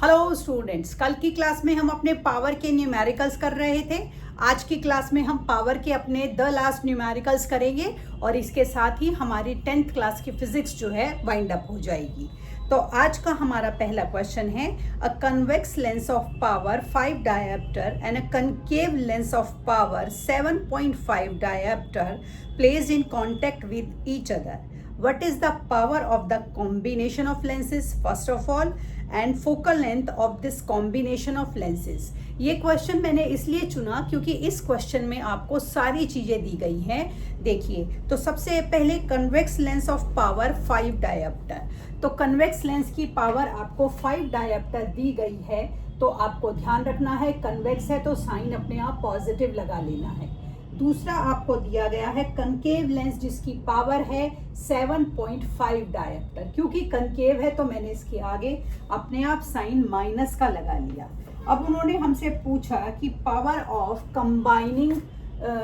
Hello students, कल की class में हम अपने पावर के न्यूमेरिकल्स कर रहे थे। आज की क्लास में हम पावर के अपने द लास्ट न्यूमेरिकल्स करेंगे और इसके साथ ही हमारी 10th क्लास की फिजिक्स जो है वाइंड अप हो जाएगी। तो आज का हमारा पहला क्वेश्चन है, अ convex lens of power 5 dioptre and a concave lens of power 7.5 dioptre placed in contact with each other. What is the power of the combination of lenses first of all and focal length of this combination of lenses. ये question मैंने इसलिए चुना क्योंकि इस question में आपको सारी चीज़ें दी गई हैं। देखिए, तो सबसे पहले convex lens of power 5 dioptre. तो कन्वेक्स लेंस की पावर आपको 5 डायप्टर दी गई है, तो आपको ध्यान रखना है कन्वेक्स है तो साइन अपने आप पॉजिटिव लगा लेना है। दूसरा आपको दिया गया है कनकेव लेंस जिसकी पावर है 7.5 डायप्टर। क्योंकि कनकेव है तो मैंने इसके आगे अपने आप साइन माइनस का लगा लिया। अब उन्होंने हमसे पूछा कि पावर ऑफ कंबाइनिंग,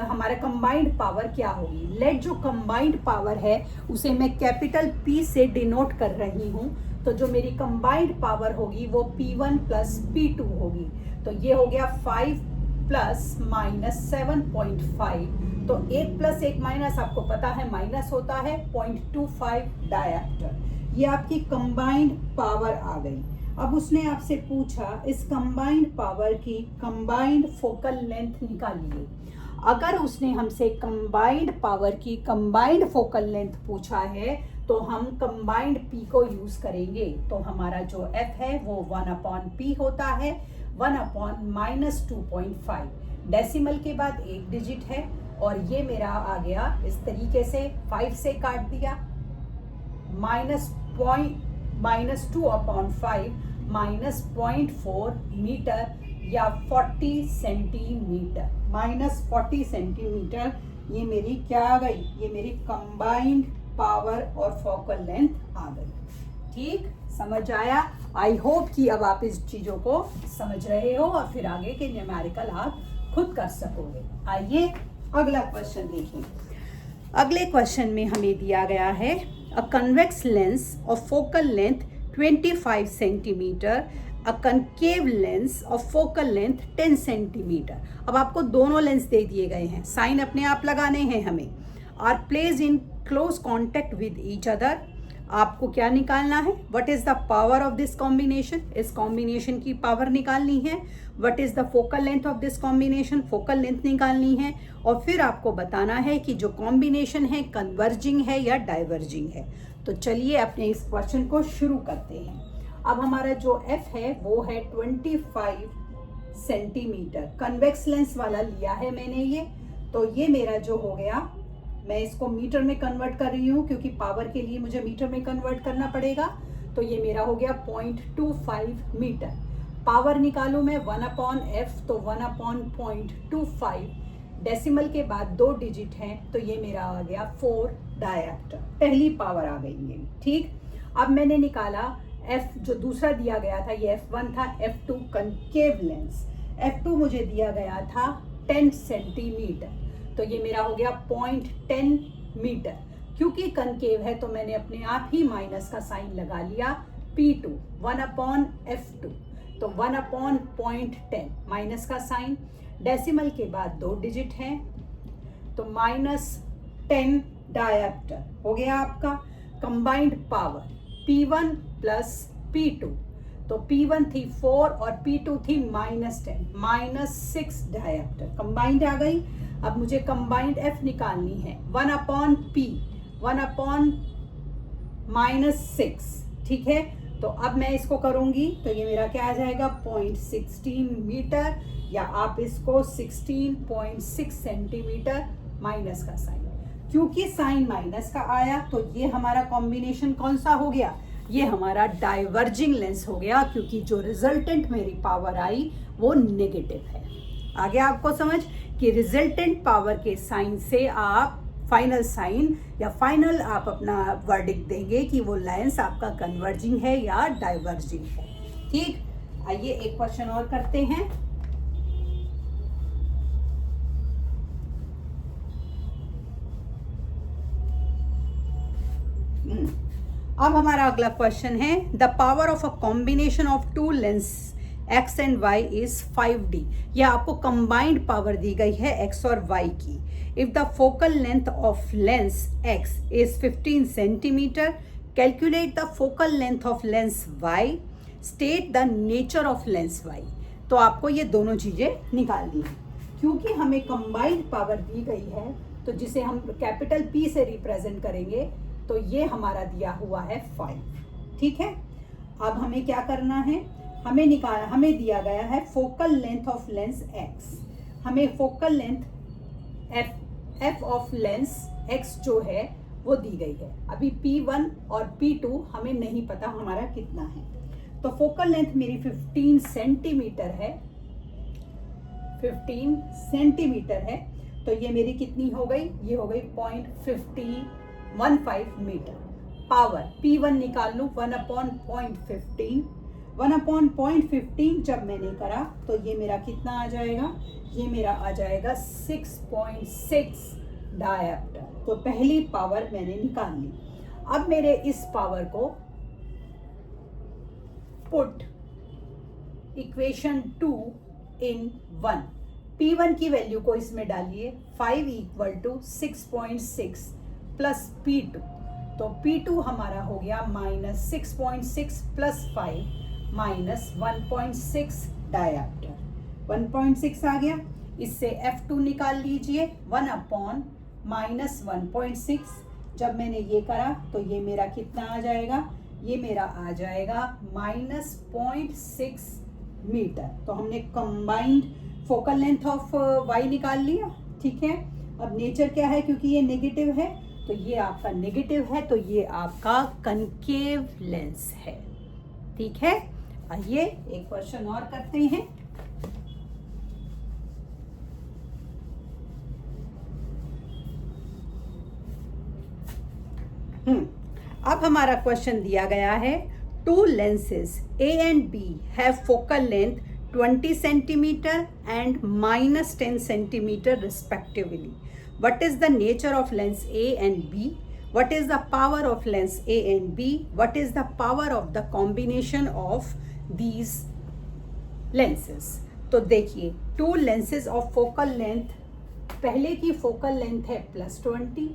हमारा कंबाइंड पावर क्या होगी। लेट जो कंबाइंड पावर है उसे मैं कैपिटल P से डिनोट कर रही हूँ। तो जो मेरी कंबाइंड पावर होगी वो P1 प्लस P2 होगी। तो ये हो गया 5 प्लस माइनस 7.5। तो एक प्लस एक माइनस आपको पता है माइनस होता है 0.25 डायप्टर। ये आपकी कंबाइंड पावर आ गई। अब उसने आपसे पूछा इस कंबाइंड पावर की कंबाइंड फोकल लेंथ निकालिए। अगर उसने हमसे कंबाइंड पावर की कंबाइंड फोकल लेंथ पूछा है तो हम कंबाइंड P को यूज करेंगे। तो हमारा जो F है वो 1/P होता है, 1/-2.5। डेसिमल के बाद एक डिजिट है और ये मेरा आ गया इस तरीके से, 5 से काट दिया, -2/5 -0.4 मीटर या 40 सेंटीमीटर, -40 सेंटीमीटर। ये मेरी क्या आ गई, ये मेरी कंबाइंड पावर और फोकल लेंथ आ गई। ठीक, समझ आया? आई होप कि अब आप इस चीज़ों को समझ रहे हो और फिर आगे के न्यूमेरिकल आप खुद कर सकोगे। आइए अगला क्वेश्चन देखें। अगले क्वेश्चन में हमें दिया गया है अ convex lens of focal length 25 centimetre, a concave lens of focal length 10 centimetre. अब आपको दोनों लेंस दे दिए गए हैं, साइन अपने आप लगाने हैं हमें। Are placed in close contact with each other. आपको क्या निकालना है, what is the power of this combination, इस कॉम्बिनेशन की पावर निकालनी है। What is the focal length of this combination, focal length निकालनी है। और फिर आपको बताना है कि जो कॉम्बिनेशन है कन्वर्जिंग है या डाइवर्जिंग है। तो चलिए अपने इस क्वेश्चन को शुरू करते हैं। अब हमारा जो F है वो है 25 सेंटीमीटर, कन्वेक्स लेंस वाला लिया है मैंने ये। तो ये मेरा जो हो गया, मैं इसको मीटर में कन्वर्ट कर रही हूँ क्योंकि पावर के लिए मुझे मीटर में कन्वर्ट करना पड़ेगा। तो ये मेरा हो गया 0.25 मीटर। पावर निकालूँ मैं 1/F, तो 1/0.25। डेसिमल के बाद 2 डिजिट हैं तो ये मेरा आ गया 4 डायप्टर। पहली पावर आ गई मेरी। ठीक, अब मैंने निकाला F, जो दूसरा दिया गया था ये F1 था, F2 कनकेव लेंस। F2 मुझे दिया गया था 10 सेंटीमीटर, तो ये मेरा हो गया 0.10 मीटर। क्योंकि कनकेव है तो मैंने अपने आप ही माइनस का साइन लगा लिया। P2 1/F2, तो 1/0.10 माइनस का साइन। डेसिमल के बाद 2 डिजिट हैं तो -10 डायप्टर हो गया आपका। Combined power P1 plus P2, तो P1 थी 4 और P2 थी -10, -6 डायप्टर कंबाइंड आ गई। अब मुझे कंबाइंड F निकालनी है, 1/P, 1/-6। ठीक है, तो अब मैं इसको करूंगी तो ये मेरा क्या आ जाएगा 0.16 मीटर, या आप इसको 16.6 सेंटीमीटर, माइनस का साइन। क्योंकि साइन माइनस का आया तो ये हमारा कॉम्बिनेशन कौन सा हो गया, ये हमारा डाइवर्जिंग लेंस हो गया, क्योंकि जो रिजल्टेंट मेरी पावर आई वो नेगेटिव है। आगे आपको समझ कि रिजल्टेंट पावर के साइन से आप फाइनल साइन या फाइनल आप अपना वर्डिक्ट देंगे कि वो लेंस आपका कन्वर्जिंग है या डाइवर्जिंग है। ठीक, आइए एक क्वेश्चन और करते हैं। अब हमारा अगला क्वेश्चन है the power of a combination of two lens x and y is 5d। यह आपको कंबाइंड पावर दी गई है x और y की। If the focal length of lens x is 15 centimetre, calculate the focal length of lens y, state the nature of lens y। तो आपको ये दोनों चीजें निकालनी है। क्योंकि हमें कंबाइंड पावर दी गई है तो जिसे हम कैपिटल P से रिप्रेजेंट करेंगे, तो ये हमारा दिया हुआ है 5। ठीक है, अब हमें क्या करना है, हमें दिया गया है focal length of lens x। हमें focal length f of lens x जो है वो दी गई है। अभी P1 और P2 हमें नहीं पता हमारा कितना है। तो फोकल लेंथ मेरी 15 सेंटीमीटर है, 15 सेंटीमीटर है। तो ये मेरी कितनी हो गई, ये हो गई 0.15 मीटर। पावर P1 निकाल लूँ 1/0.15। 1/0.15 जब मैंने करा तो ये मेरा कितना आ जाएगा, ये मेरा आ जाएगा 6.6 डायप्टर। तो पहली पावर मैंने निकाल ली। अब मेरे इस पावर को पुट इक्वेशन 2 in 1। P1 की वैल्यू को इसमें डालिए, 5 = 6.6 प्लस P2। तो P2 हमारा हो गया -6.6 प्लस 5 माइनस 1.6 डायप्टर। 1.6 आ गया। इससे F2 निकाल लीजिए, 1/-1.6। जब मैंने ये करा तो ये मेरा कितना आ जाएगा, ये मेरा आ जाएगा -0.6 मीटर। तो हमने combined focal length of y निकाल लिया। ठीक है, अब नेचर क्या है, क्योंकि ये नेगेटिव है तो ये आपका नेगेटिव है, तो ये आपका कनकेव लेंस है। ठीक है, आइए एक क्वेश्चन और करते हैं। अब हमारा क्वेश्चन दिया गया है, to lenses A and B have focal length 20 centimeter and -10 centimeter respectively. What is the nature of lens A and B? What is the power of lens A and B? What is the power of the combination of these lenses? तो देखिए, to lenses of focal length, पहले की focal length है +20,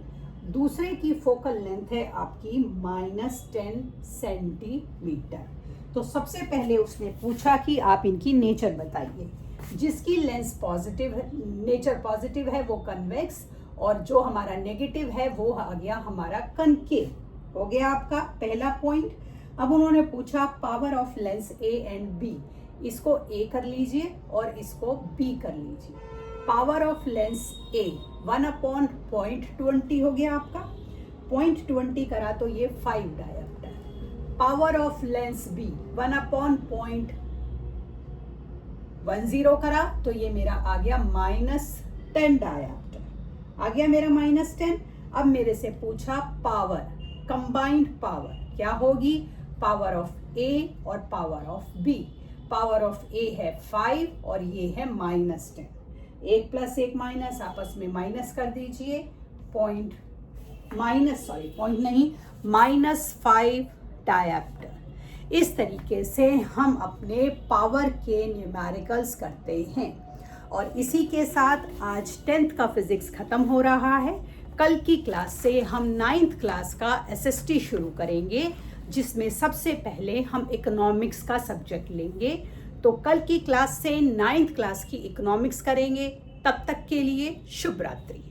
दूसरे की focal length है आपकी -10 centimetre. तो सबसे पहले उसने पूछा कि आप इनकी नेचर बताइए। जिसकी लेंस पॉजिटिव है, नेचर पॉजिटिव है, वो कन्वेक्स, और जो हमारा नेगेटिव है वो आ गया हमारा कनकेव। हो गया आपका पहला पॉइंट। अब उन्होंने पूछा power of lens A and B। इसको A कर लीजिए और इसको B कर लीजिए। पावर ऑफ लेंस A 1/0.20 हो गया आपका। 0.20 करा तो ये 5 dioptre. Power of lens B 1/010 करा तो ये मेरा आ गया -10 डायप्टर। आ गया मेरा -10। अब मेरे से पूछा पावर, कंबाइंड पावर क्या होगी, पावर ऑफ A और power of B। Power of A है 5 और ये है -10। 1 + 1 माइनस, आपस में माइनस कर दीजिए, -5 डायप्टर। इस तरीके से हम अपने पावर के न्यूमेरिकल्स करते हैं। और इसी के साथ आज 10th का फिजिक्स खत्म हो रहा है। कल की क्लास से हम 9th क्लास का SST शुरू करेंगे, जिसमें सबसे पहले हम इकोनॉमिक्स का सब्जेक्ट लेंगे। तो कल की क्लास से 9th क्लास की इकोनॉमिक्स करेंगे। तब तक के लिए शुभ रात्रि।